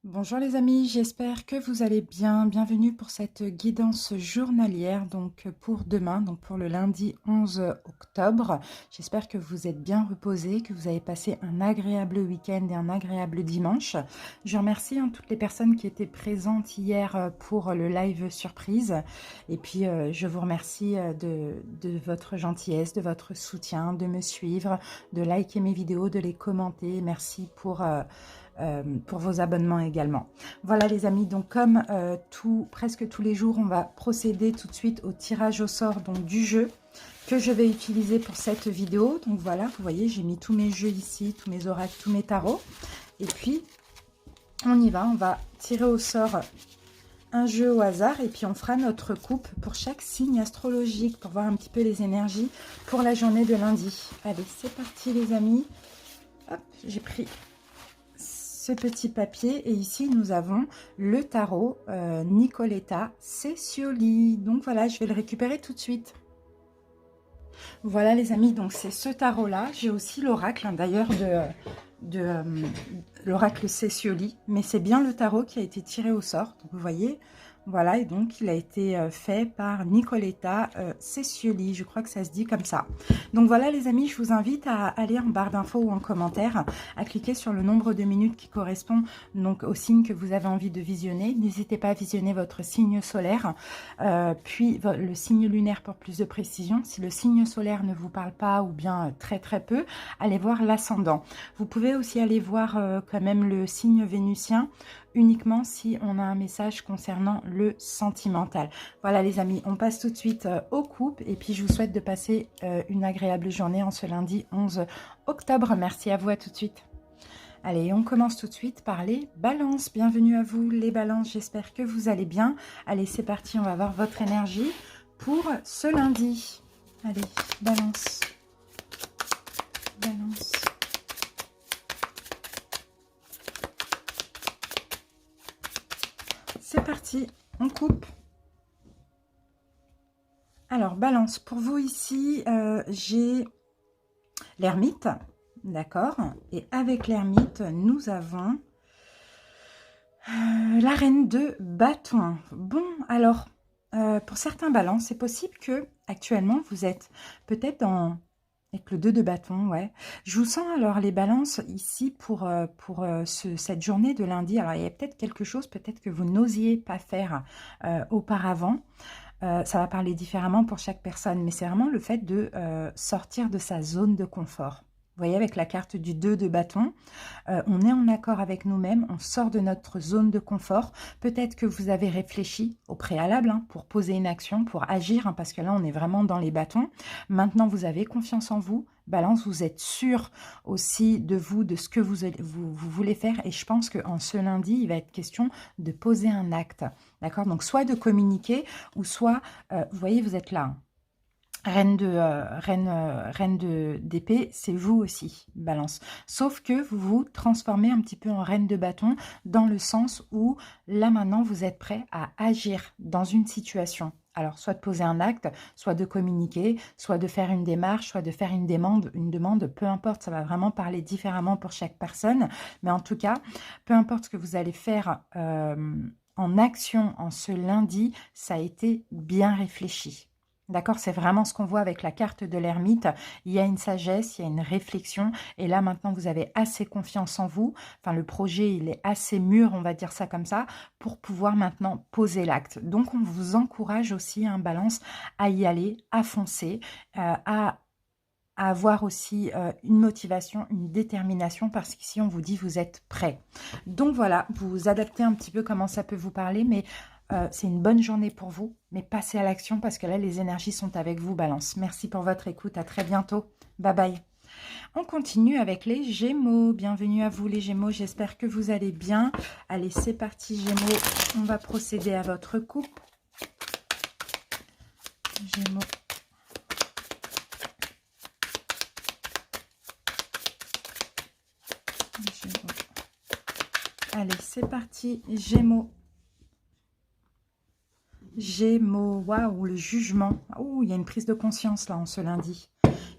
Bonjour les amis, j'espère que vous allez bien. Bienvenue pour cette guidance journalière, donc pour demain, donc pour le lundi 11 octobre. J'espère que vous êtes bien reposés, que vous avez passé un agréable week-end et un agréable dimanche. Je remercie toutes les personnes qui étaient présentes hier pour le live surprise. Et puis je vous remercie de votre gentillesse, de votre soutien, de me suivre, de liker mes vidéos, de les commenter. Merci pour vos abonnements également. Voilà les amis, donc comme presque tous les jours, on va procéder tout de suite au tirage au sort donc, du jeu que je vais utiliser pour cette vidéo. Donc voilà, vous voyez, j'ai mis tous mes jeux ici, tous mes oracles, tous mes tarots. Et puis, on y va, on va tirer au sort un jeu au hasard et puis on fera notre coupe pour chaque signe astrologique pour voir un petit peu les énergies pour la journée de lundi. Allez, c'est parti les amis. Hop, j'ai pris ce petit papier et ici nous avons le tarot Nicoletta Ceccioli. Donc voilà, je vais le récupérer tout de suite. Voilà les amis, donc c'est ce tarot là. J'ai aussi l'oracle d'ailleurs de l'oracle Ceccioli, mais c'est bien le tarot qui a été tiré au sort. Donc vous voyez, voilà, et donc il a été fait par Nicoletta Ceccioli, je crois que ça se dit comme ça. Donc voilà les amis, je vous invite à aller en barre d'infos ou en commentaire, à cliquer sur le nombre de minutes qui correspond donc au signe que vous avez envie de visionner. N'hésitez pas à visionner votre signe solaire, puis le signe lunaire pour plus de précision. Si le signe solaire ne vous parle pas ou bien très très peu, allez voir l'ascendant. Vous pouvez aussi aller voir quand même le signe vénusien, uniquement si on a un message concernant le sentimental. Voilà les amis, on passe tout de suite aux coupes et puis je vous souhaite de passer une agréable journée en ce lundi 11 octobre. Merci à vous, à tout de suite. Allez, on commence tout de suite par les balances. Bienvenue à vous les balances, j'espère que vous allez bien. Allez, c'est parti, on va voir votre énergie pour ce lundi. Allez, balance. Balance. C'est parti, on coupe. Alors, balance, pour vous ici, j'ai l'ermite, d'accord? Et avec l'ermite, nous avons la reine de bâton. Bon, alors, pour certains balances, c'est possible que actuellement vous êtes peut-être dans... Avec le 2 de bâton, ouais. Je vous sens alors les balances ici pour cette journée de lundi. Alors, il y a peut-être quelque chose, peut-être que vous n'osiez pas faire auparavant. Ça va parler différemment pour chaque personne, mais c'est vraiment le fait de sortir de sa zone de confort. Vous voyez, avec la carte du 2 de bâton, on est en accord avec nous-mêmes, on sort de notre zone de confort. Peut-être que vous avez réfléchi au préalable pour poser une action, pour agir, parce que là, on est vraiment dans les bâtons. Maintenant, vous avez confiance en vous. Balance, vous êtes sûr aussi de vous, de ce que vous voulez faire. Et je pense qu'en ce lundi, il va être question de poser un acte. D'accord? Donc, soit de communiquer, ou soit, vous voyez, vous êtes là. Reine d'épée, c'est vous aussi, balance. Sauf que vous vous transformez un petit peu en reine de bâton dans le sens où, là maintenant, vous êtes prêt à agir dans une situation. Alors, soit de poser un acte, soit de communiquer, soit de faire une démarche, soit de faire une demande, peu importe, ça va vraiment parler différemment pour chaque personne. Mais en tout cas, peu importe ce que vous allez faire en action en ce lundi, ça a été bien réfléchi. D'accord, c'est vraiment ce qu'on voit avec la carte de l'ermite. Il y a une sagesse, il y a une réflexion. Et là, maintenant, vous avez assez confiance en vous. Enfin, le projet, il est assez mûr, on va dire ça comme ça, pour pouvoir maintenant poser l'acte. Donc, on vous encourage aussi, balance, à y aller, à foncer, à avoir aussi une motivation, une détermination, parce qu'ici, on vous dit, vous êtes prêt. Donc, voilà, vous adaptez un petit peu comment ça peut vous parler, mais... c'est une bonne journée pour vous, mais passez à l'action parce que là, les énergies sont avec vous, Balance. Merci pour votre écoute. À très bientôt. Bye bye. On continue avec les Gémeaux. Bienvenue à vous, les Gémeaux. J'espère que vous allez bien. Allez, c'est parti, Gémeaux. On va procéder à votre coupe. Gémeaux. Gémeaux. Allez, c'est parti, Gémeaux. Gémeaux, waouh, le jugement. Oh, il y a une prise de conscience là en ce lundi.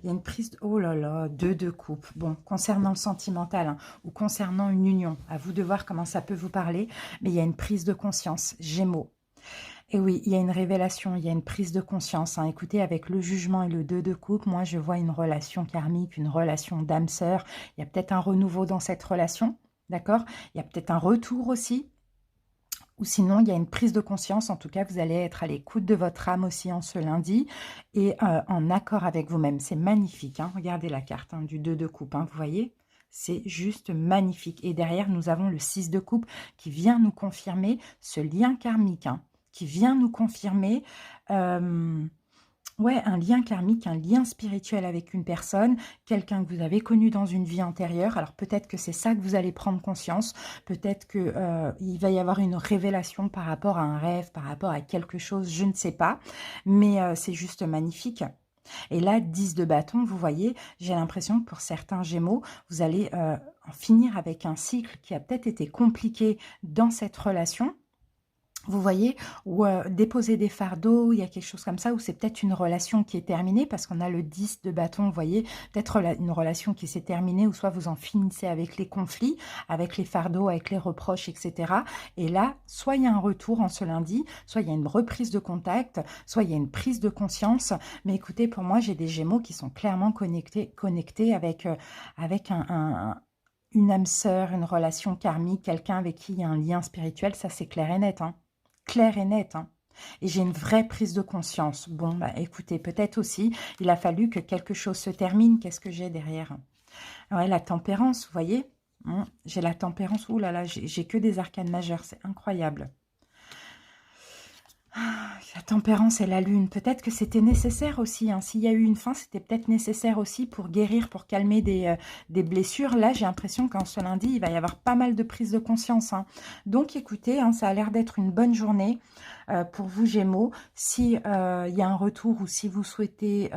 Il y a une prise de... Oh là là, de coupe. Bon, concernant le sentimental hein, ou concernant une union, à vous de voir comment ça peut vous parler, mais il y a une prise de conscience, Gémeaux. Et oui, il y a une révélation, il y a une prise de conscience. Hein. Écoutez, avec le jugement et le 2 de coupe, moi je vois une relation karmique, une relation d'âme-sœur. Il y a peut-être un renouveau dans cette relation, d'accord? Il y a peut-être un retour aussi. Ou sinon, il y a une prise de conscience. En tout cas, vous allez être à l'écoute de votre âme aussi en ce lundi et en accord avec vous-même. C'est magnifique. Hein. Regardez la carte hein, du 2 de coupe, hein, vous voyez? C'est juste magnifique. Et derrière, nous avons le 6 de coupe qui vient nous confirmer ce lien karmique, hein, qui vient nous confirmer ouais, un lien karmique, un lien spirituel avec une personne, quelqu'un que vous avez connu dans une vie antérieure. Alors peut-être que c'est ça que vous allez prendre conscience, peut-être qu'il va y avoir une révélation par rapport à un rêve, par rapport à quelque chose, je ne sais pas, mais c'est juste magnifique. Et là, 10 de bâton, vous voyez, j'ai l'impression que pour certains Gémeaux, vous allez en finir avec un cycle qui a peut-être été compliqué dans cette relation. Vous voyez, ou déposer des fardeaux, il y a quelque chose comme ça, ou c'est peut-être une relation qui est terminée, parce qu'on a le 10 de bâton, vous voyez, peut-être une relation qui s'est terminée, ou soit vous en finissez avec les conflits, avec les fardeaux, avec les reproches, etc. Et là, soit il y a un retour en ce lundi, soit il y a une reprise de contact, soit il y a une prise de conscience. Mais écoutez, pour moi, j'ai des Gémeaux qui sont clairement connectés avec, une âme sœur, une relation karmique, quelqu'un avec qui il y a un lien spirituel, ça c'est clair et net, hein. Clair et net, hein. Et j'ai une vraie prise de conscience. Bon, bah écoutez, peut-être aussi, il a fallu que quelque chose se termine. Qu'est-ce que j'ai derrière? Ouais, la tempérance, vous voyez? J'ai la tempérance. Ouh là là, j'ai que des arcanes majeures, c'est incroyable. La tempérance et la lune, peut-être que c'était nécessaire aussi. Hein. S'il y a eu une fin, c'était peut-être nécessaire aussi pour guérir, pour calmer des blessures. Là, j'ai l'impression qu'en ce lundi, il va y avoir pas mal de prise de conscience. Hein. Donc, écoutez, hein, ça a l'air d'être une bonne journée pour vous, Gémeaux. Si y a un retour ou si vous souhaitez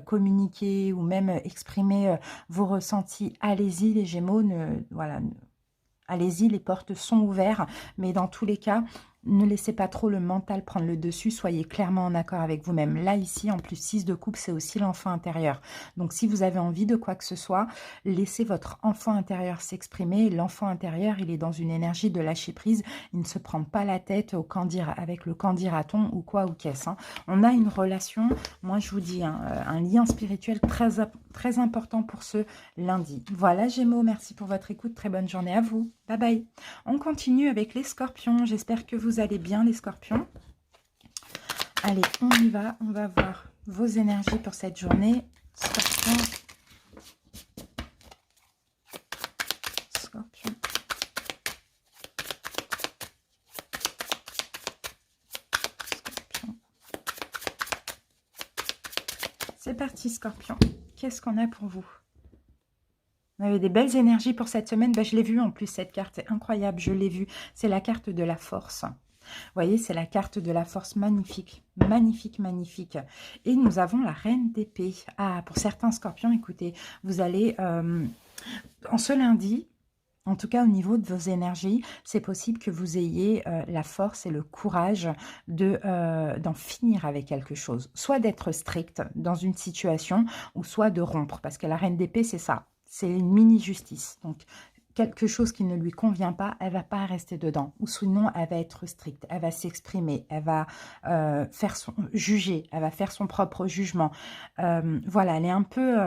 communiquer ou même exprimer vos ressentis, allez-y, les Gémeaux. Voilà, allez-y, les portes sont ouvertes. Mais dans tous les cas... Ne laissez pas trop le mental prendre le dessus, soyez clairement en accord avec vous-même. Là, ici, en plus 6 de coupe, c'est aussi l'enfant intérieur. Donc, si vous avez envie de quoi que ce soit, laissez votre enfant intérieur s'exprimer. L'enfant intérieur, il est dans une énergie de lâcher prise. Il ne se prend pas la tête avec le quand dira-t-on ou quoi ou qu'est-ce. Hein. On a une relation, moi je vous dis, hein, un lien spirituel très important pour ce lundi. Voilà, Gémeaux, merci pour votre écoute. Très bonne journée à vous. Bye bye. On continue avec les scorpions. J'espère que vous allez bien, les scorpions. Allez, on y va. On va voir vos énergies pour cette journée. Scorpion. Scorpion. Scorpion. C'est parti, scorpion. Qu'est-ce qu'on a pour vous? Vous avez des belles énergies pour cette semaine. Ben, je l'ai vu en plus, cette carte. C'est incroyable, je l'ai vue. C'est la carte de la force. Vous voyez, c'est la carte de la force magnifique. Magnifique, magnifique. Et nous avons la reine d'épée. Ah, pour certains scorpions, écoutez, vous allez... en ce lundi... En tout cas, au niveau de vos énergies, c'est possible que vous ayez la force et le courage d'en finir avec quelque chose. Soit d'être strict dans une situation, ou soit de rompre. Parce que la reine d'épée, c'est ça. C'est une mini-justice. Donc, quelque chose qui ne lui convient pas, elle ne va pas rester dedans. Ou sinon, elle va être stricte. Elle va s'exprimer. Elle va juger. Elle va faire son propre jugement. Voilà, elle est un peu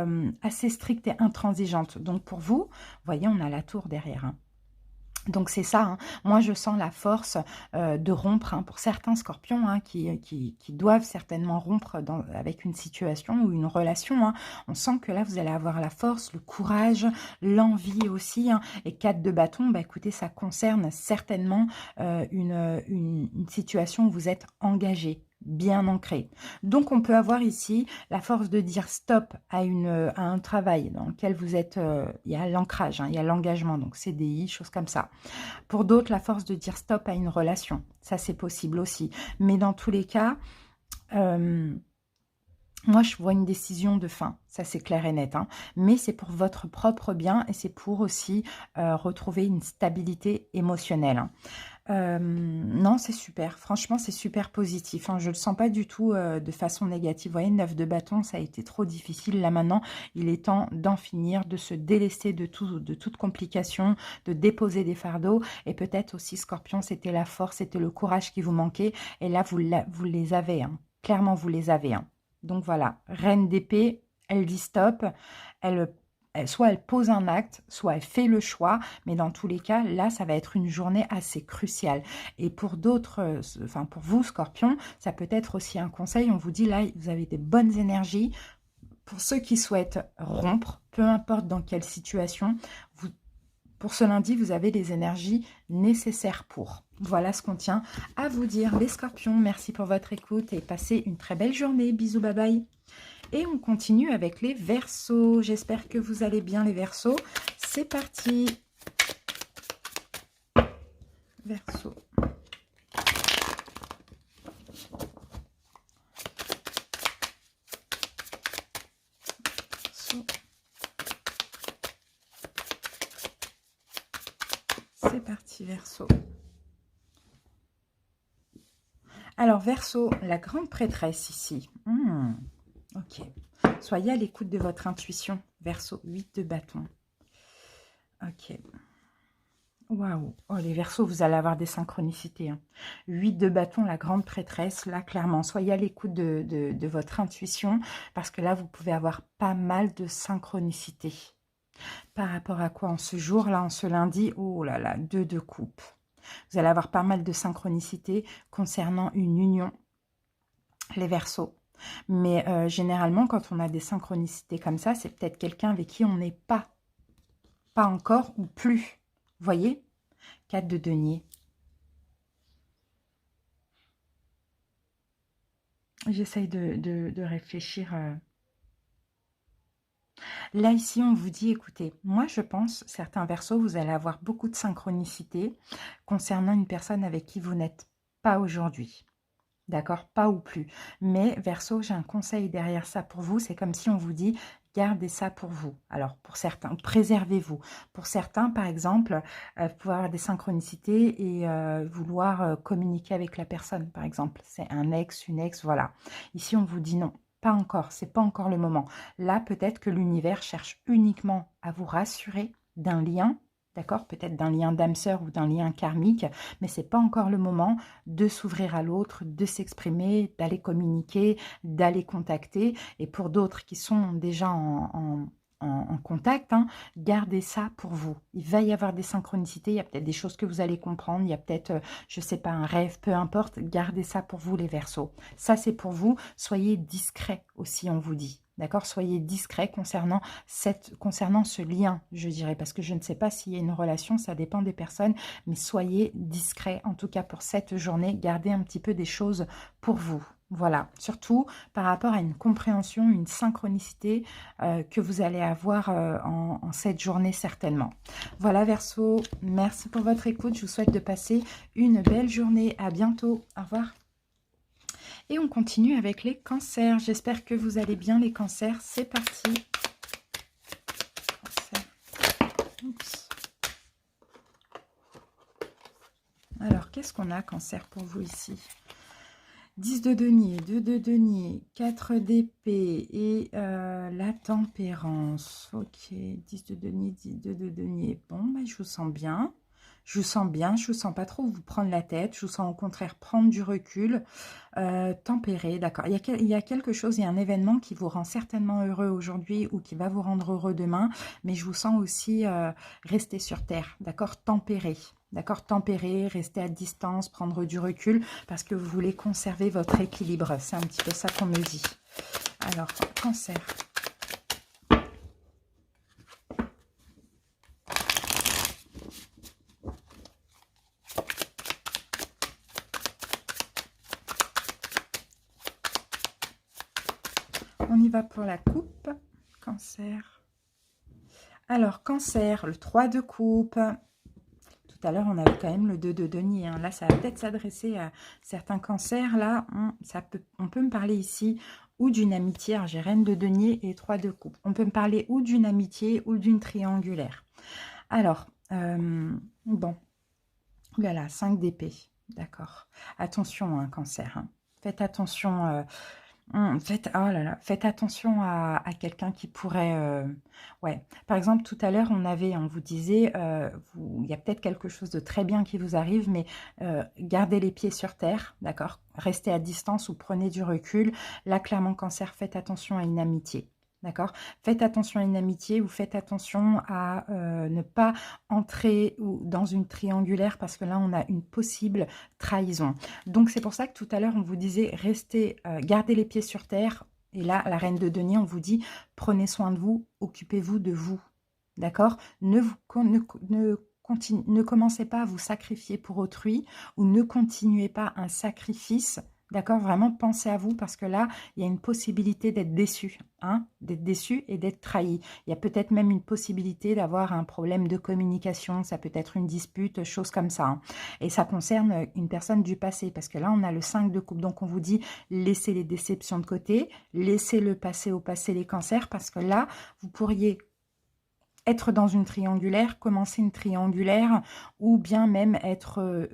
assez stricte et intransigeante. Donc, pour vous, vous voyez, on a la tour derrière. Hein. Donc c'est ça, hein. Moi je sens la force de rompre, hein, pour certains scorpions hein, qui doivent certainement rompre avec une situation ou une relation. Hein. On sent que là vous allez avoir la force, le courage, l'envie aussi. Hein. Et 4 de bâton, bah, écoutez, ça concerne certainement une situation où vous êtes engagé, bien ancré. Donc, on peut avoir ici la force de dire stop à un travail dans lequel vous êtes, il y a l'ancrage, hein, il y a l'engagement, donc CDI, choses comme ça. Pour d'autres, la force de dire stop à une relation, ça c'est possible aussi. Mais dans tous les cas, moi, je vois une décision de fin, ça c'est clair et net, hein. Mais c'est pour votre propre bien et c'est pour aussi retrouver une stabilité émotionnelle. Hein. Non, c'est super. Franchement, c'est super positif, hein. Je ne le sens pas du tout de façon négative. Vous voyez, 9 de bâton, ça a été trop difficile. Là, maintenant, il est temps d'en finir, de se délester de tout, de toute complication, de déposer des fardeaux. Et peut-être aussi, Scorpion, c'était la force, c'était le courage qui vous manquait. Et là, vous les avez, hein. Clairement, vous les avez, hein. Donc voilà, Reine d'épée, elle dit stop. Elle, soit elle pose un acte, soit elle fait le choix. Mais dans tous les cas, là, ça va être une journée assez cruciale. Et pour d'autres, enfin pour vous, Scorpion, ça peut être aussi un conseil. On vous dit là, vous avez des bonnes énergies. Pour ceux qui souhaitent rompre, peu importe dans quelle situation, pour ce lundi, vous avez les énergies nécessaires pour. Voilà ce qu'on tient à vous dire, les Scorpions. Merci pour votre écoute et passez une très belle journée. Bisous, bye bye. Et on continue avec les Verseaux. J'espère que vous allez bien, les Verseaux. C'est parti. Verseau. C'est parti, Verseau. Alors, Verseau, la grande prêtresse ici. Ok. Soyez à l'écoute de votre intuition. Verseau, 8 de bâton. Ok. Waouh. Oh, les Verseaux, vous allez avoir des synchronicités, hein. 8 de bâton, la grande prêtresse. Là, clairement, soyez à l'écoute de votre intuition. Parce que là, vous pouvez avoir pas mal de synchronicités. Par rapport à quoi en ce jour, là, en ce lundi? Oh là là, 2 de coupe. Vous allez avoir pas mal de synchronicité concernant une union, les Verseaux. Mais généralement, quand on a des synchronicités comme ça, c'est peut-être quelqu'un avec qui on n'est pas encore ou plus. Vous voyez? 4 de denier. J'essaye de réfléchir. Là, ici, on vous dit, écoutez, moi, je pense, certains Verseaux, vous allez avoir beaucoup de synchronicité concernant une personne avec qui vous n'êtes pas aujourd'hui. D'accord? Pas ou plus. Mais Verseau, j'ai un conseil derrière ça pour vous. C'est comme si on vous dit, gardez ça pour vous. Alors, pour certains, préservez-vous. Pour certains, par exemple, vous pouvez avoir des synchronicités et vouloir communiquer avec la personne, par exemple. C'est un ex, une ex, voilà. Ici, on vous dit non. Pas encore, c'est pas encore le moment. Là, peut-être que l'univers cherche uniquement à vous rassurer d'un lien, d'accord? Peut-être d'un lien d'âme sœur ou d'un lien karmique, mais c'est pas encore le moment de s'ouvrir à l'autre, de s'exprimer, d'aller communiquer, d'aller contacter. Et pour d'autres qui sont déjà en contact, hein, gardez ça pour vous. Il va y avoir des synchronicités, il y a peut-être des choses que vous allez comprendre, il y a peut-être, je sais pas, un rêve, peu importe, gardez ça pour vous, les Verseaux. Ça, c'est pour vous. Soyez discrets aussi, on vous dit. D'accord? Soyez discret concernant ce lien, je dirais, parce que je ne sais pas s'il y a une relation, ça dépend des personnes, mais soyez discret, en tout cas pour cette journée, gardez un petit peu des choses pour vous. Voilà, surtout par rapport à une compréhension, une synchronicité que vous allez avoir en cette journée certainement. Voilà Verseau, merci pour votre écoute, je vous souhaite de passer une belle journée, à bientôt, au revoir. Et on continue avec les cancers. J'espère que vous allez bien les cancers. C'est parti. Cancer. Oups. Alors, qu'est-ce qu'on a cancer pour vous ici? 10 de denier, 2 de denier, 4 d'épée et la tempérance. Ok, 10 de denier, 2 de denier. Bon, bah, je vous sens bien. Je vous sens bien, je vous sens pas trop vous prendre la tête, je vous sens au contraire prendre du recul, tempérer, d'accord. Il y a quelque chose, il y a un événement qui vous rend certainement heureux aujourd'hui ou qui va vous rendre heureux demain, mais je vous sens aussi rester sur terre, d'accord, tempérer. D'accord, tempérer, rester à distance, prendre du recul, parce que vous voulez conserver votre équilibre. C'est un petit peu ça qu'on me dit. Alors, cancer. On y va pour la coupe. Cancer. Alors, cancer, le 3 de coupe. Tout à l'heure, on avait quand même le 2 de denier. Hein. Là, ça va peut-être s'adresser à certains cancers. Là, on peut me parler ici ou d'une amitié. J'ai reine de denier et 3 de coupe. On peut me parler ou d'une amitié ou d'une triangulaire. Alors, bon. Ouh là là, 5 d'épée. D'accord. Attention, hein, cancer. Hein. Faites attention. Oh là là, faites attention à quelqu'un qui pourrait... ouais. Par exemple, tout à l'heure, on vous disait, il y a peut-être quelque chose de très bien qui vous arrive, mais gardez les pieds sur terre, d'accord? Restez à distance ou prenez du recul. Là, clairement, cancer, faites attention à une amitié. D'accord? Faites attention à une amitié ou faites attention à ne pas entrer dans une triangulaire parce que là, on a une possible trahison. Donc, c'est pour ça que tout à l'heure, on vous disait, restez, gardez les pieds sur terre. Et là, la reine de denier, on vous dit, prenez soin de vous, occupez-vous de vous. D'accord? Ne commencez pas à vous sacrifier pour autrui ou ne continuez pas un sacrifice. D'accord? Vraiment, pensez à vous parce que là, il y a une possibilité d'être déçu, hein? D'être déçu et d'être trahi. Il y a peut-être même une possibilité d'avoir un problème de communication, ça peut être une dispute, chose comme ça. Hein. Et ça concerne une personne du passé parce que là, on a le 5 de coupe. Donc, on vous dit, laissez les déceptions de côté, laissez le passé au passé, les cancers, parce que là, vous pourriez être dans une triangulaire, commencer une triangulaire ou bien même être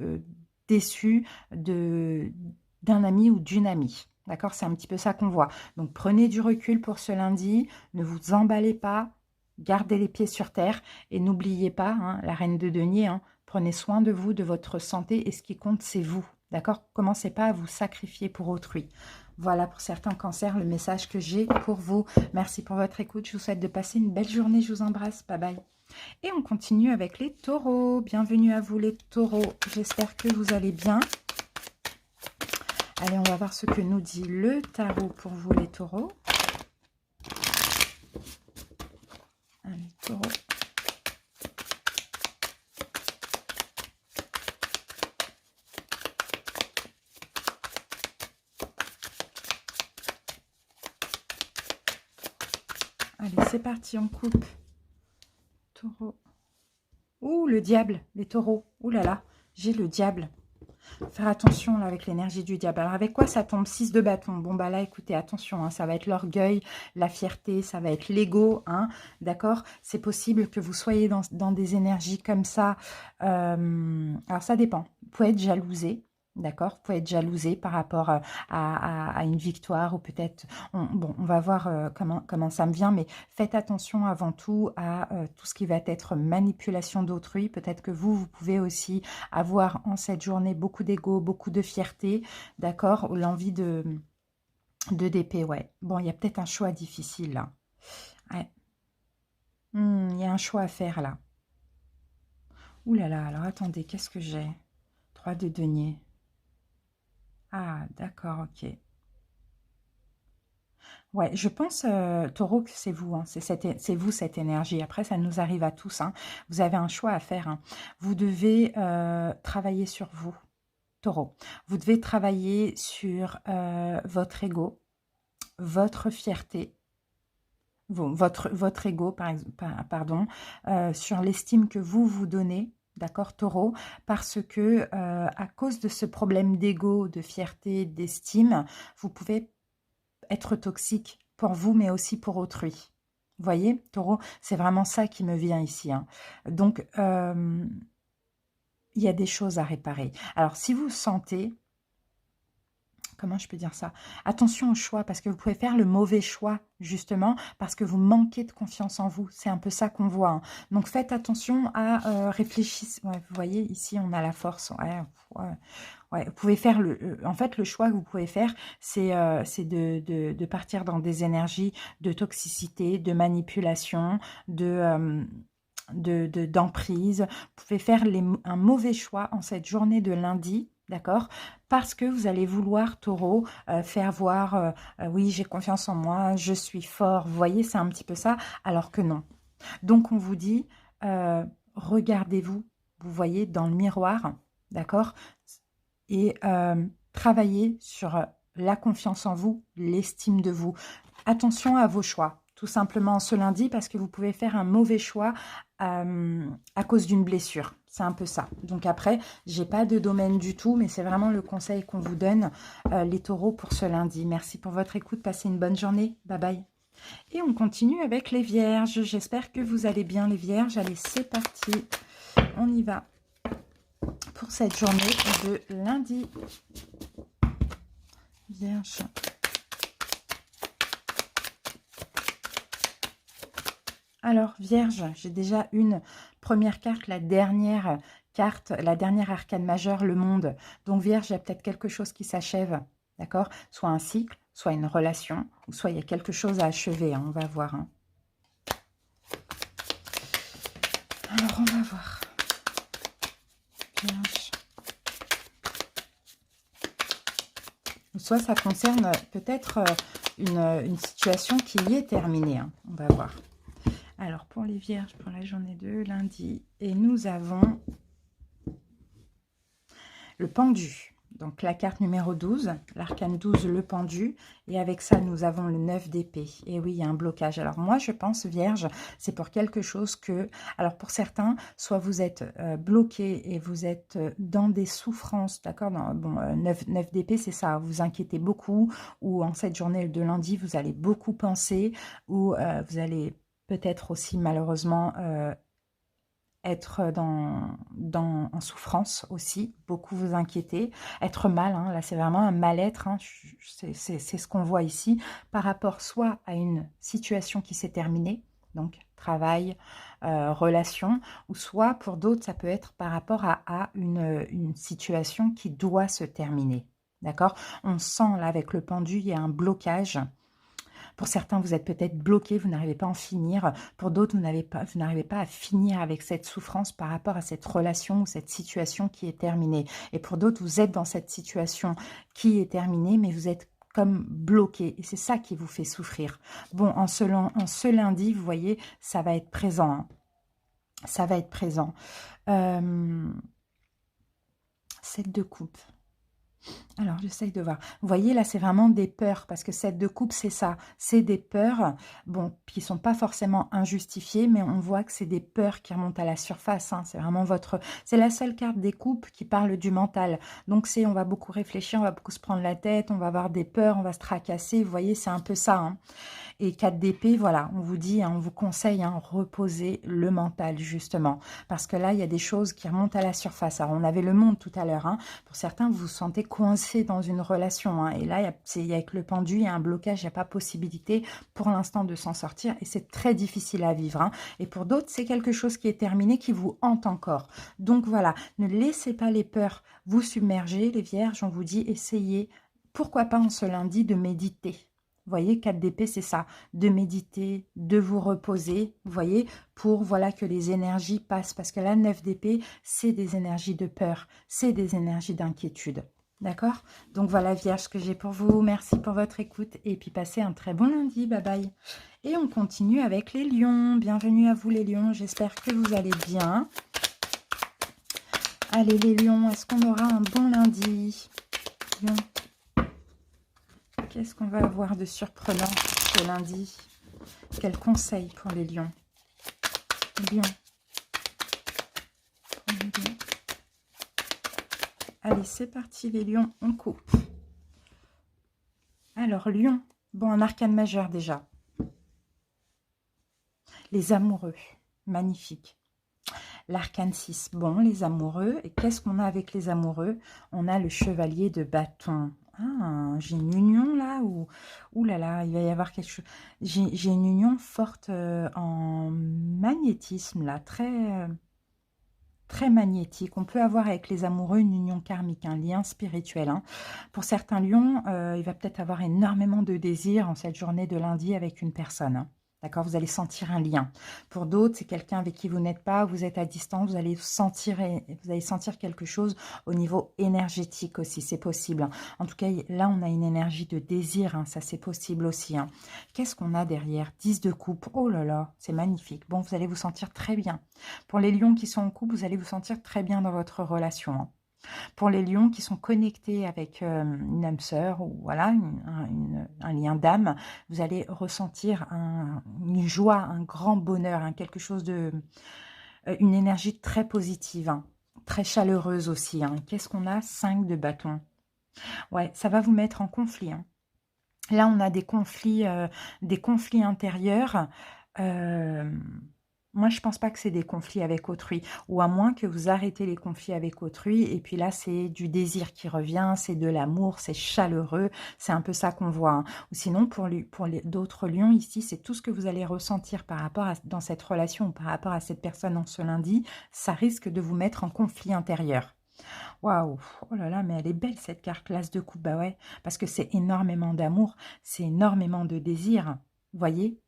déçu d'un ami ou d'une amie. D'accord? C'est un petit peu ça qu'on voit. Donc, prenez du recul pour ce lundi. Ne vous emballez pas. Gardez les pieds sur terre. Et n'oubliez pas, hein, la reine de denier, hein, prenez soin de vous, de votre santé. Et ce qui compte, c'est vous. D'accord? Commencez pas à vous sacrifier pour autrui. Voilà pour certains cancers, le message que j'ai pour vous. Merci pour votre écoute. Je vous souhaite de passer une belle journée. Je vous embrasse. Bye bye. Et on continue avec les taureaux. Bienvenue à vous les taureaux. J'espère que vous allez bien. Allez, on va voir ce que nous dit le tarot pour vous, les taureaux. Allez, taureaux. Allez, c'est parti, on coupe. Taureau. Ouh, le diable, les taureaux. Ouh là là, j'ai le diable. Faire attention là avec l'énergie du diable. Alors avec quoi ça tombe? 6 de bâton. Bon bah là écoutez, attention, hein, ça va être l'orgueil, la fierté, ça va être l'ego, hein, d'accord? C'est possible que vous soyez dans des énergies comme ça. Alors ça dépend. Vous pouvez être jalousé. D'accord, vous pouvez être jalousé par rapport à une victoire ou peut-être, bon, on va voir comment ça me vient, mais faites attention avant tout à tout ce qui va être manipulation d'autrui. Peut-être que vous pouvez aussi avoir en cette journée beaucoup d'ego, beaucoup de fierté, d'accord, l'envie de d'épée, ouais. Bon, il y a peut-être un choix difficile là. Ouais. Il y a un choix à faire là. Ouh là là, alors attendez, qu'est-ce que j'ai? 3 de denier. Ah, d'accord, ok. Ouais, je pense, taureau, que c'est vous, hein, c'est vous cette énergie. Après, ça nous arrive à tous. Hein. Vous avez un choix à faire. Hein. Vous devez travailler sur vous, taureau. Vous devez travailler sur votre ego, votre fierté, votre ego, pardon, sur l'estime que vous vous donnez. D'accord, taureau, parce que à cause de ce problème d'ego, de fierté, d'estime, vous pouvez être toxique pour vous, mais aussi pour autrui. Vous voyez, taureau, c'est vraiment ça qui me vient ici. Hein. Donc, il y a des choses à réparer. Alors, si vous sentez, comment je peux dire ça? Attention au choix, parce que vous pouvez faire le mauvais choix, justement, parce que vous manquez de confiance en vous. C'est un peu ça qu'on voit. Hein. Donc, faites attention à réfléchir. Ouais, vous voyez, ici, on a la force. Ouais, vous pouvez faire en fait, le choix que vous pouvez faire, c'est de partir dans des énergies de toxicité, de manipulation, d'emprise. Vous pouvez faire un mauvais choix en cette journée de lundi, d'accord? Parce que vous allez vouloir, taureau, faire voir, oui, j'ai confiance en moi, je suis fort. Vous voyez, c'est un petit peu ça, alors que non. Donc, on vous dit, regardez-vous, vous voyez, dans le miroir, d'accord? Et travailler sur la confiance en vous, l'estime de vous. Attention à vos choix, tout simplement ce lundi, parce que vous pouvez faire un mauvais choix à cause d'une blessure. C'est un peu ça. Donc après, j'ai pas de domaine du tout, mais c'est vraiment le conseil qu'on vous donne, les taureaux, pour ce lundi. Merci pour votre écoute. Passez une bonne journée. Bye bye. Et on continue avec les vierges. J'espère que vous allez bien, les vierges. Allez, c'est parti. On y va. Pour pour cette journée de lundi. Vierge. Alors, Vierge, j'ai déjà une première carte, la dernière carte, la dernière arcane majeure, le monde. Donc, Vierge, il y a peut-être quelque chose qui s'achève, d'accord? Soit un cycle, soit une relation, ou soit il y a quelque chose à achever, hein, on va voir. Hein. Alors, on va voir. Vierge. Soit ça concerne peut-être une situation qui y est terminée, hein, on va voir. Alors, pour les Vierges, pour la journée de lundi, et nous avons le pendu. Donc, la carte numéro 12, l'arcane 12, le pendu. Et avec ça, nous avons le 9 d'épée. Et oui, il y a un blocage. Alors, moi, je pense, Vierge, c'est pour quelque chose que... Alors, pour certains, soit vous êtes bloqué et vous êtes dans des souffrances, d'accord? Bon, 9 d'épée, c'est ça. Vous inquiétez beaucoup. Ou en cette journée de lundi, vous allez beaucoup penser. Ou vous allez peut-être aussi, malheureusement... être en souffrance aussi, beaucoup vous inquiéter, être mal, hein, là c'est vraiment un mal-être, hein, c'est ce qu'on voit ici, par rapport soit à une situation qui s'est terminée, donc travail, relation, ou soit pour d'autres ça peut être par rapport à une situation qui doit se terminer, d'accord? On sent là avec le pendu, il y a un blocage. Pour certains, vous êtes peut-être bloqué, vous n'arrivez pas à en finir. Pour d'autres, vous n'arrivez pas à finir avec cette souffrance par rapport à cette relation ou cette situation qui est terminée. Et pour d'autres, vous êtes dans cette situation qui est terminée, mais vous êtes comme bloqué. Et c'est ça qui vous fait souffrir. Bon, en ce lundi, vous voyez, ça va être présent. Hein. Ça va être présent. 7 de coupe. Alors, j'essaye de voir. Vous voyez, là, c'est vraiment des peurs, parce que 7 de coupe, c'est ça. C'est des peurs, bon, qui ne sont pas forcément injustifiées, mais on voit que c'est des peurs qui remontent à la surface. Hein. C'est vraiment votre... C'est la seule carte des coupes qui parle du mental. Donc, on va beaucoup réfléchir, on va beaucoup se prendre la tête, on va avoir des peurs, on va se tracasser. Vous voyez, c'est un peu ça. Hein. Et 4 d'épée, voilà, on vous dit, hein, on vous conseille, hein, reposer le mental, justement. Parce que là, il y a des choses qui remontent à la surface. Alors, on avait le monde tout à l'heure. Hein. Pour certains, vous vous sentez coincé dans une relation. Hein. Et là, avec le pendu, il y a un blocage, il n'y a pas possibilité pour l'instant de s'en sortir. Et c'est très difficile à vivre. Hein. Et pour d'autres, c'est quelque chose qui est terminé, qui vous hante encore. Donc voilà, ne laissez pas les peurs vous submerger. Les vierges, on vous dit, essayez, pourquoi pas en ce lundi, de méditer. Vous voyez, 4 d'épée, c'est ça, de méditer, de vous reposer, vous voyez, pour voilà que les énergies passent. Parce que là, 9 d'épée, c'est des énergies de peur, c'est des énergies d'inquiétude. D'accord? Donc voilà, Vierge, ce que j'ai pour vous. Merci pour votre écoute et puis passez un très bon lundi. Bye bye. Et on continue avec les lions. Bienvenue à vous les lions. J'espère que vous allez bien. Allez les lions, est-ce qu'on aura un bon lundi? Lion. Qu'est-ce qu'on va avoir de surprenant ce lundi? Quel conseil pour les lions? Lion. Allez, c'est parti les lions, on coupe. Alors, lion, bon, un arcane majeur déjà. Les amoureux, magnifique. L'arcane 6, bon, les amoureux. Et qu'est-ce qu'on a avec les amoureux? On a le chevalier de bâton. Ah, j'ai une union là où... Ouh là là, il va y avoir quelque chose. J'ai une union forte en magnétisme là, très magnétique. On peut avoir avec les amoureux une union karmique, un lien spirituel. Hein. Pour certains lions, il va peut-être avoir énormément de désirs en cette journée de lundi avec une personne. Hein. D'accord, vous allez sentir un lien. Pour d'autres, c'est quelqu'un avec qui vous n'êtes pas, vous êtes à distance, vous allez sentir quelque chose au niveau énergétique aussi, c'est possible. En tout cas, là, on a une énergie de désir, hein, ça c'est possible aussi. Hein. Qu'est-ce qu'on a derrière? 10 de coupe, oh là là, c'est magnifique. Bon, vous allez vous sentir très bien. Pour les lions qui sont en couple, vous allez vous sentir très bien dans votre relation. Hein. Pour les lions qui sont connectés avec une âme sœur ou voilà, un lien d'âme, vous allez ressentir une joie, un grand bonheur, hein, quelque chose de... une énergie très positive, hein, très chaleureuse aussi. Hein. Qu'est-ce qu'on a? 5 de bâton. Ouais, ça va vous mettre en conflit. Hein. Là, on a des conflits intérieurs. Moi, je pense pas que c'est des conflits avec autrui, ou à moins que vous arrêtez les conflits avec autrui, et puis là, c'est du désir qui revient, c'est de l'amour, c'est chaleureux, c'est un peu ça qu'on voit, hein. Ou sinon, pour d'autres lions, ici, c'est tout ce que vous allez ressentir par rapport à, dans cette relation, par rapport à cette personne en ce lundi, ça risque de vous mettre en conflit intérieur. Waouh, oh là là, mais elle est belle cette carte, l'As de coupe, bah ouais, parce que c'est énormément d'amour, c'est énormément de désir, vous voyez,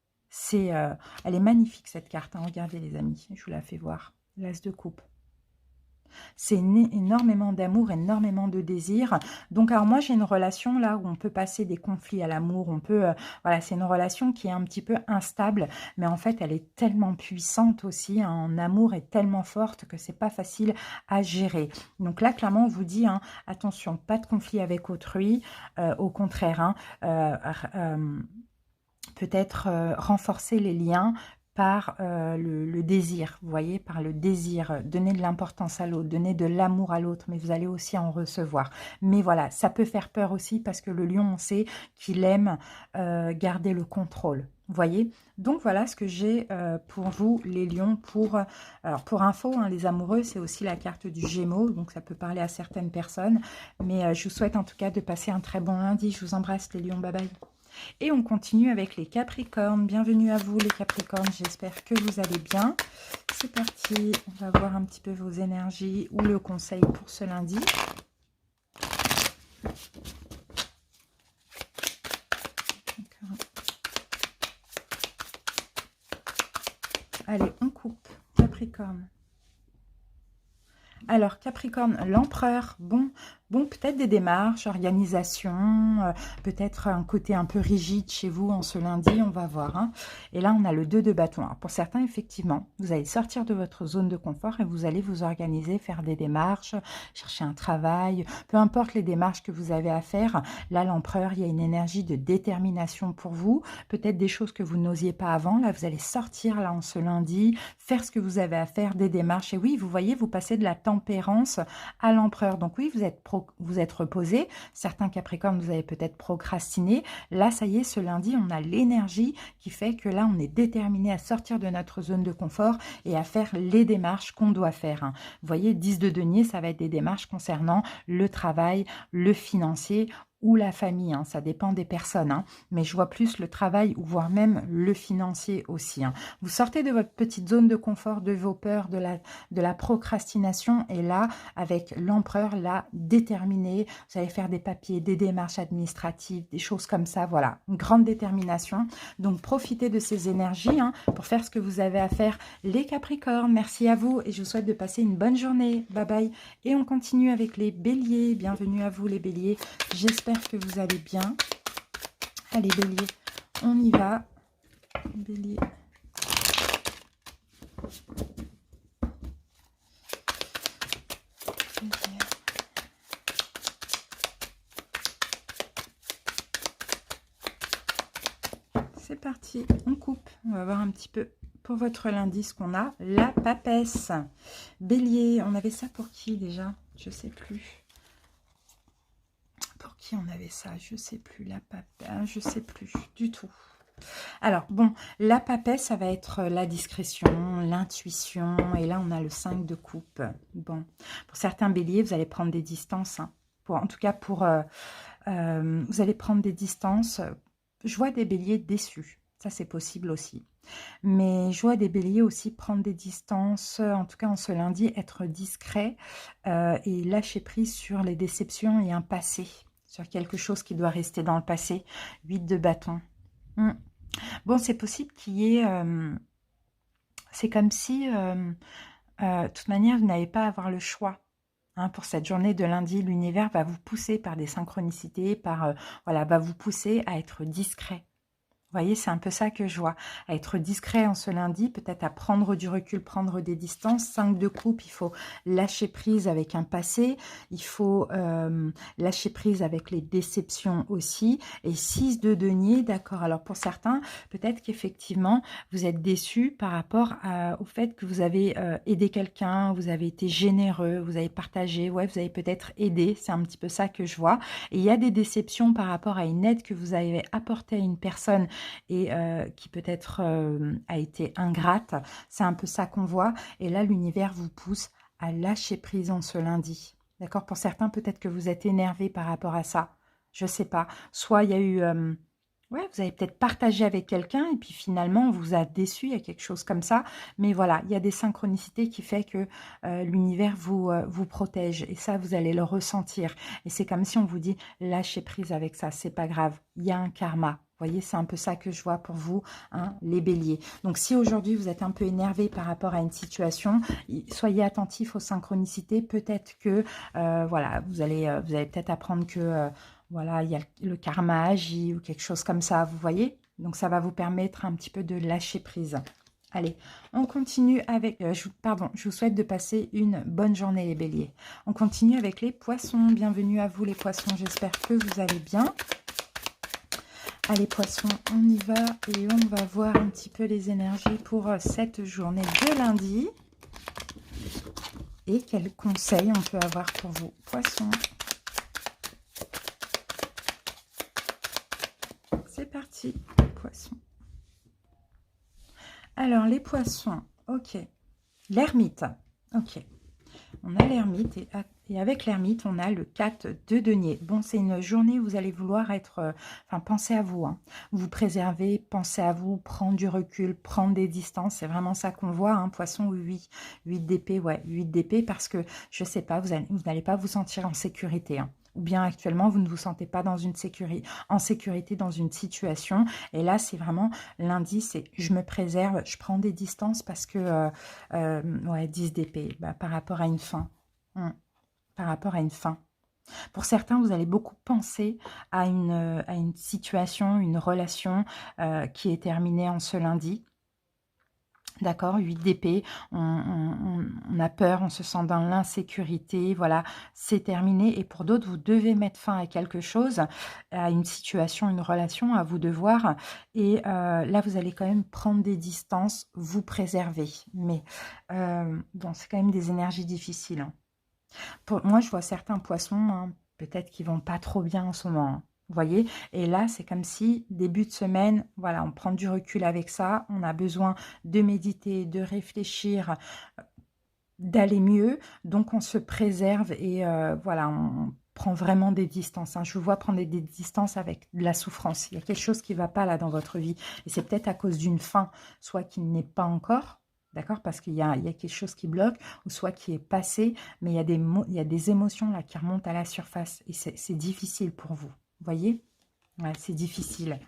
elle est magnifique cette carte, hein. Regardez les amis, je vous la fais voir, l'As de coupe. C'est énormément d'amour, énormément de désir. Donc, alors moi, j'ai une relation là où on peut passer des conflits à l'amour. On peut, voilà, c'est une relation qui est un petit peu instable, mais en fait, elle est tellement puissante aussi, hein, en amour est tellement forte que c'est pas facile à gérer. Donc là, clairement, on vous dit, hein, attention, pas de conflit avec autrui. Au contraire, hein, peut-être renforcer les liens par le désir, vous voyez, par le désir, donner de l'importance à l'autre, donner de l'amour à l'autre, mais vous allez aussi en recevoir. Mais voilà, ça peut faire peur aussi parce que le lion, on sait qu'il aime garder le contrôle. Vous voyez, donc voilà ce que j'ai pour vous, les lions. Alors pour info, hein, les amoureux, c'est aussi la carte du Gémeaux, donc ça peut parler à certaines personnes. Mais je vous souhaite en tout cas de passer un très bon lundi. Je vous embrasse les lions, bye bye. Et on continue avec les Capricornes. Bienvenue à vous les Capricornes, j'espère que vous allez bien. C'est parti, on va voir un petit peu vos énergies ou le conseil pour ce lundi. Allez, on coupe, Capricorne. Alors, Capricorne, l'empereur, bon peut-être des démarches, organisation, peut-être un côté un peu rigide chez vous en ce lundi, on va voir, hein. Et là, on a le 2 de bâton. Alors, pour certains, effectivement, vous allez sortir de votre zone de confort et vous allez vous organiser, faire des démarches, chercher un travail, peu importe les démarches que vous avez à faire. Là, l'empereur, il y a une énergie de détermination pour vous, peut-être des choses que vous n'osiez pas avant. Là, vous allez sortir là en ce lundi, faire ce que vous avez à faire, des démarches. Et oui, vous voyez, vous passez de la tempérance à l'empereur. Donc oui, vous êtes reposé. Certains Capricornes, vous avez peut-être procrastiné. Là, ça y est, ce lundi, on a l'énergie qui fait que là, on est déterminé à sortir de notre zone de confort et à faire les démarches qu'on doit faire, hein. Vous voyez, 10 de denier, ça va être des démarches concernant le travail, le financier ou la famille, hein, ça dépend des personnes, hein, mais je vois plus le travail ou voire même le financier aussi, hein. Vous sortez de votre petite zone de confort, de vos peurs, de la procrastination, et là, avec l'empereur, là, déterminé, vous allez faire des papiers, des démarches administratives, des choses comme ça, voilà, une grande détermination. Donc, profitez de ces énergies, hein, pour faire ce que vous avez à faire, les Capricornes. Merci à vous et je vous souhaite de passer une bonne journée. Bye bye. Et on continue avec les Béliers. Bienvenue à vous les Béliers. J'espère que vous allez bien. Allez Bélier, on y va. Bélier. C'est parti, on coupe. On va voir un petit peu pour votre lundi ce qu'on a. La papesse. Bélier, on avait ça pour qui déjà? Je sais plus. Pour qui on avait ça? Je sais plus. La papesse, je sais plus du tout. Alors, bon, la papesse, ça va être la discrétion, l'intuition. Et là, on a le 5 de coupe. Bon, pour certains béliers, vous allez prendre des distances, hein. En tout cas, vous allez prendre des distances. Je vois des béliers déçus. Ça, c'est possible aussi. Mais je vois des béliers aussi prendre des distances, en tout cas en ce lundi, être discret et lâcher prise sur les déceptions et un passé, sur quelque chose qui doit rester dans le passé. 8 de bâton. Bon, c'est possible qu'il y ait... c'est comme si, de toute manière, vous n'avez pas à avoir le choix. Hein, pour cette journée de lundi, l'univers va vous pousser par des synchronicités, voilà, va vous pousser à être discret. Vous voyez, c'est un peu ça que je vois. À être discret en ce lundi, peut-être à prendre du recul, prendre des distances. 5 de coupe, il faut lâcher prise avec un passé. Il faut lâcher prise avec les déceptions aussi. Et 6 de denier, d'accord. Alors pour certains, peut-être qu'effectivement, vous êtes déçus par rapport au fait que vous avez aidé quelqu'un, vous avez été généreux, vous avez partagé, ouais, vous avez peut-être aidé. C'est un petit peu ça que je vois. Et il y a des déceptions par rapport à une aide que vous avez apportée à une personne et qui peut-être a été ingrate. C'est un peu ça qu'on voit. Et là, l'univers vous pousse à lâcher prise en ce lundi. D'accord? Pour certains, peut-être que vous êtes énervé par rapport à ça. Je ne sais pas. Soit il y a eu... ouais, vous avez peut-être partagé avec quelqu'un et puis finalement, on vous a déçu, il y a quelque chose comme ça. Mais voilà, il y a des synchronicités qui fait que l'univers vous protège. Et ça, vous allez le ressentir. Et c'est comme si on vous dit, lâchez prise avec ça, c'est pas grave. Il y a un karma. Vous voyez, c'est un peu ça que je vois pour vous, hein, les béliers. Donc, si aujourd'hui, vous êtes un peu énervé par rapport à une situation, soyez attentifs aux synchronicités. Peut-être que, voilà, vous allez peut-être apprendre que, voilà, il y a le karma agit ou quelque chose comme ça, vous voyez. Donc, ça va vous permettre un petit peu de lâcher prise. Allez, on continue avec... pardon, je vous souhaite de passer une bonne journée, les béliers. On continue avec les poissons. Bienvenue à vous, les poissons. J'espère que vous allez bien. Allez poissons, on y va et on va voir un petit peu les énergies pour cette journée de lundi. Et quels conseils on peut avoir pour vous, poissons. C'est parti, poissons. Alors les poissons, ok. L'ermite, ok. On a l'ermite et avec l'ermite, on a le 4 de denier. Bon, c'est une journée où vous allez vouloir être... enfin, pensez à vous. Hein. Vous préservez, pensez à vous, prendre du recul, prendre des distances. C'est vraiment ça qu'on voit, hein, poisson, 8 d'épée, ouais, 8 d'épée parce que, je sais pas, vous n'allez pas vous sentir en sécurité. Hein. Ou bien actuellement, vous ne vous sentez pas dans en sécurité dans une situation. Et là, c'est vraiment, lundi, c'est je me préserve, je prends des distances parce que, ouais, 10 d'épée, bah, par rapport à une fin. Par rapport à une fin. Pour certains, vous allez beaucoup penser à une situation, une relation qui est terminée en ce lundi. D'accord, 8 d'épée, on a peur, on se sent dans l'insécurité, voilà, c'est terminé. Et pour d'autres, vous devez mettre fin à quelque chose, à une situation, une relation, à vous de voir. Et là, vous allez quand même prendre des distances, vous préserver. Mais bon, c'est quand même des énergies difficiles. Hein. Pour moi, je vois certains poissons, hein, peut-être qu'ils vont pas trop bien en ce moment. Hein. Vous voyez, et là, c'est comme si, début de semaine, voilà, on prend du recul avec ça, on a besoin de méditer, de réfléchir, d'aller mieux, donc on se préserve et voilà, on prend vraiment des distances. Hein. Je vous vois prendre des distances avec de la souffrance. Il y a quelque chose qui ne va pas là dans votre vie, et c'est peut-être à cause d'une fin, soit qui n'est pas encore, d'accord, parce qu'il y a quelque chose qui bloque, ou soit qui est passé, mais il y a des émotions là qui remontent à la surface, et c'est difficile pour vous. Vous voyez, ouais, c'est difficile.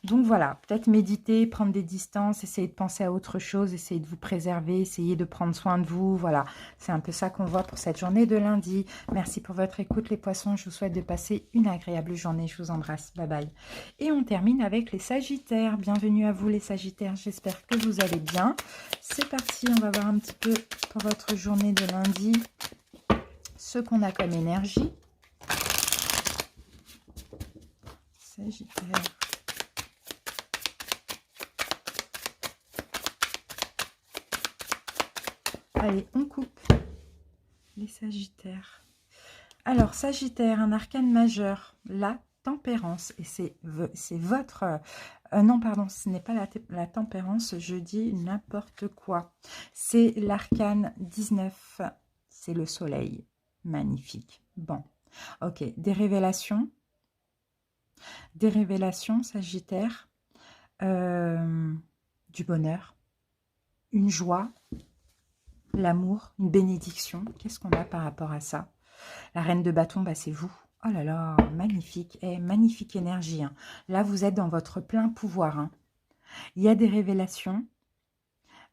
Donc voilà, peut-être méditer, prendre des distances, essayer de penser à autre chose, essayer de vous préserver, essayer de prendre soin de vous. Voilà, c'est un peu ça qu'on voit pour cette journée de lundi. Merci pour votre écoute, les poissons. Je vous souhaite de passer une agréable journée. Je vous embrasse. Bye bye. Et on termine avec les sagittaires. Bienvenue à vous, les sagittaires. J'espère que vous allez bien. C'est parti, on va voir un petit peu pour votre journée de lundi ce qu'on a comme énergie. Sagittaire. Allez, on coupe les sagittaires. Alors, sagittaire, un arcane majeur, la tempérance. Et c'est votre... non, pardon, ce n'est pas la tempérance, je dis n'importe quoi. C'est l'arcane 19, c'est le soleil. Magnifique. Bon, ok, des révélations, sagittaire, du bonheur, une joie, l'amour, une bénédiction. Qu'est-ce qu'on a par rapport à ça? La reine de bâton, bah, c'est vous. Oh là là, magnifique. Magnifique énergie. Hein. Là, vous êtes dans votre plein pouvoir. Hein. Il y a des révélations.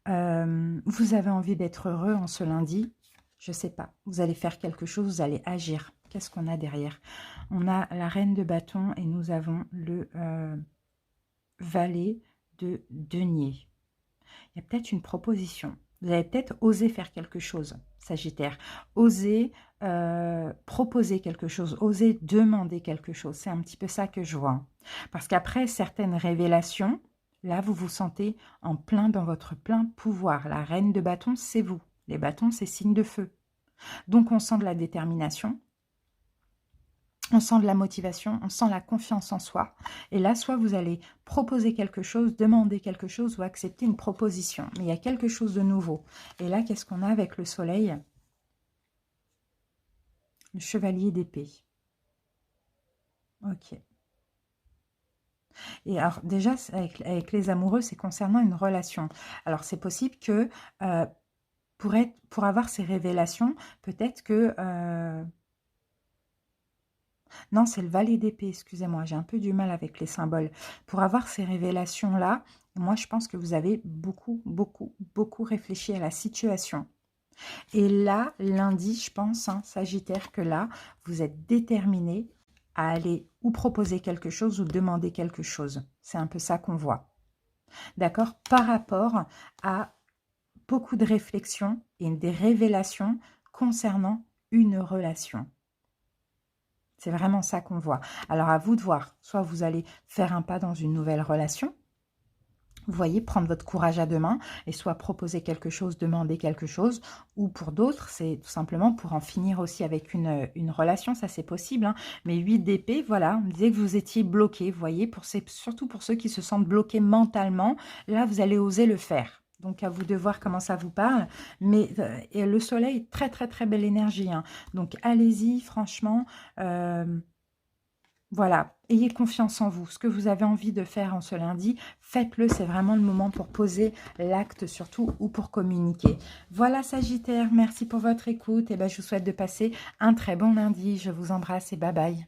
Vous avez envie d'être heureux en ce lundi. Je ne sais pas. Vous allez faire quelque chose, vous allez agir. Qu'est-ce qu'on a derrière? On a la reine de bâton et nous avons le valet de denier. Il y a peut-être une proposition. Vous allez peut-être oser faire quelque chose, Sagittaire. Oser proposer quelque chose, oser demander quelque chose. C'est un petit peu ça que je vois. Parce qu'après certaines révélations, là, vous vous sentez en plein dans votre plein pouvoir. La reine de bâton, c'est vous. Les bâtons, c'est signe de feu. Donc, on sent de la détermination. On sent de la motivation, on sent la confiance en soi. Et là, soit vous allez proposer quelque chose, demander quelque chose ou accepter une proposition. Mais il y a quelque chose de nouveau. Et là, qu'est-ce qu'on a avec le soleil? Le chevalier d'épée. Ok. Et alors déjà, avec les amoureux, c'est concernant une relation. Alors c'est possible que pour avoir ces révélations, peut-être que... non, c'est le valet d'épée, excusez-moi, j'ai un peu du mal avec les symboles. Pour avoir ces révélations-là, moi je pense que vous avez beaucoup, beaucoup, beaucoup réfléchi à la situation. Et là, lundi, je pense, hein, Sagittaire, que là, vous êtes déterminé à aller ou proposer quelque chose ou demander quelque chose. C'est un peu ça qu'on voit. D'accord? Par rapport à beaucoup de réflexions et des révélations concernant une relation. C'est vraiment ça qu'on voit. Alors, à vous de voir. Soit vous allez faire un pas dans une nouvelle relation, vous voyez, prendre votre courage à deux mains et soit proposer quelque chose, demander quelque chose, ou pour d'autres, c'est tout simplement pour en finir aussi avec une relation, ça c'est possible. Hein. Mais 8 d'épée, voilà, on me disait que vous étiez bloqué, vous voyez, surtout pour ceux qui se sentent bloqués mentalement, là vous allez oser le faire. Donc à vous de voir comment ça vous parle. Mais et le soleil, très très très belle énergie. Hein. Donc allez-y, franchement. Voilà, ayez confiance en vous. Ce que vous avez envie de faire en ce lundi, faites-le. C'est vraiment le moment pour poser l'acte surtout ou pour communiquer. Voilà Sagittaire, merci pour votre écoute. Et ben, je vous souhaite de passer un très bon lundi. Je vous embrasse et bye bye.